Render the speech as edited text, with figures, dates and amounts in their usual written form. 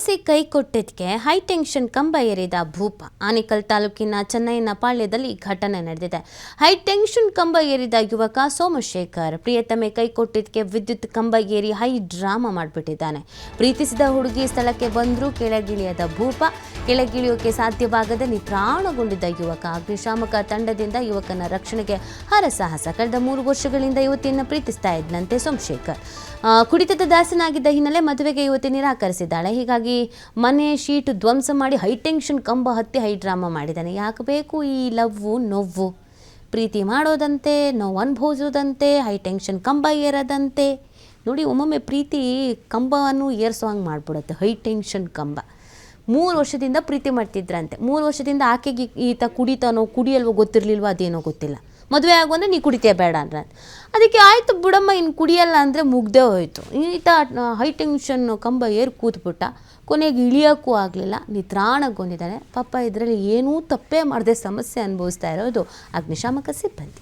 ಪ್ರೇಯಸಿ ಕೈ ಕೊಟ್ಟಿದ್ದಕ್ಕೆ ಹೈ ಟೆನ್ಷನ್ ಕಂಬ ಏರಿದ ಭೂಪ. ಆನೇಕಲ್ ತಾಲೂಕಿನ ಚೆನ್ನೈನ ಪಾಳ್ಯದಲ್ಲಿ ಘಟನೆ ನಡೆದಿದೆ. ಹೈ ಟೆನ್ಷನ್ ಕಂಬ ಏರಿದ ಯುವಕ ಸೋಮಶೇಖರ್ ಪ್ರಿಯತಮೆ ಕೈ ಕೊಟ್ಟಿದ್ದಕ್ಕೆ ವಿದ್ಯುತ್ ಕಂಬ ಏರಿ ಹೈ ಡ್ರಾಮಾ ಮಾಡಿಬಿಟ್ಟಿದ್ದಾನೆ. ಪ್ರೀತಿಸಿದ ಹುಡುಗಿ ಸ್ಥಳಕ್ಕೆ ಬಂದರೂ ಕೆಳಗಿಳಿಯದ ಭೂಪ. ಕೆಳಗಿಳಿಯೋಕೆ ಸಾಧ್ಯವಾಗದೆ ನಿತ್ರಾಣಗೊಂಡಿದ್ದ ಯುವಕ ಅಗ್ನಿಶಾಮಕ ತಂಡದಿಂದ ಯುವಕನ ರಕ್ಷಣೆಗೆ ಹರಸಾಹಸ. ಕಳೆದ 3 ವರ್ಷಗಳಿಂದ ಯುವತಿಯನ್ನು ಪ್ರೀತಿಸ್ತಾ ಇದ್ದಂತೆ ಸೋಮಶೇಖರ್. ಕುಡಿತದ ದಾಸನಾಗಿದ್ದ ಹಿನ್ನೆಲೆ ಮದುವೆಗೆ ಯುವತಿ ನಿರಾಕರಿಸಿದ್ದಾಳೆ. ಹೀಗಾಗಿ ಮನೆ ಶೀಟ್ ಧ್ವಂಸ ಮಾಡಿ ಹೈ ಟೆನ್ಷನ್ ಕಂಬ ಹತ್ತಿ ಹೈ ಡ್ರಾಮಾ ಮಾಡಿದ್ದಾನೆ. ಯಾಕೆ ಬೇಕು ಈ ಲವ್ವು ನೋವು? ಪ್ರೀತಿ ಮಾಡೋದಂತೆ, ನೋವು ಅನುಭವಿಸೋದಂತೆ, ಹೈ ಟೆನ್ಷನ್ ಕಂಬ ಏರೋದಂತೆ. ನೋಡಿ, ಒಮ್ಮೊಮ್ಮೆ ಪ್ರೀತಿ ಕಂಬವನ್ನು ಏರಿಸೋ ಹಂಗೆ ಮಾಡಿಬಿಡುತ್ತೆ. ಹೈ ಟೆನ್ಷನ್ ಕಂಬ 3 ವರ್ಷದಿಂದ ಪ್ರೀತಿ ಮಾಡ್ತಿದ್ರಂತೆ. 3 ವರ್ಷದಿಂದ ಆಕೆಗೆ ಈತ ಕುಡಿತಾನೋ ಕುಡಿಯಲ್ವೋ ಗೊತ್ತಿರಲಿಲ್ವ, ಅದೇನೋ ಗೊತ್ತಿಲ್ಲ. ಮದುವೆ ಆಗುವಂದ್ರೆ ನೀ ಕುಡಿತೀಯ ಬೇಡ ಅಂದ್ರೆ ಅದಕ್ಕೆ ಆಯಿತು ಬಿಡಮ್ಮ, ಇನ್ನು ಕುಡಿಯಲ್ಲ ಅಂದರೆ ಮುಗ್ದೇ ಹೋಯಿತು. ಈತ ಹೈ ಟೆನ್ಷನ್ ಕಂಬ ಏರಿ ಕೂತ್ಬಿಟ್ಟ. ಕೊನೆಗೆ ಇಳಿಯೋಕ್ಕೂ ಆಗಲಿಲ್ಲ, ನಿತ್ರಾಣಗೊಂಡಿದ್ದಾನೆ. ಪಾಪ ಇದರಲ್ಲಿ ಏನೂ ತಪ್ಪೇ ಮಾಡದೆ ಸಮಸ್ಯೆ ಅನುಭವಿಸ್ತಾ ಇರೋದು ಅಗ್ನಿಶಾಮಕ ಸಿಬ್ಬಂದಿ.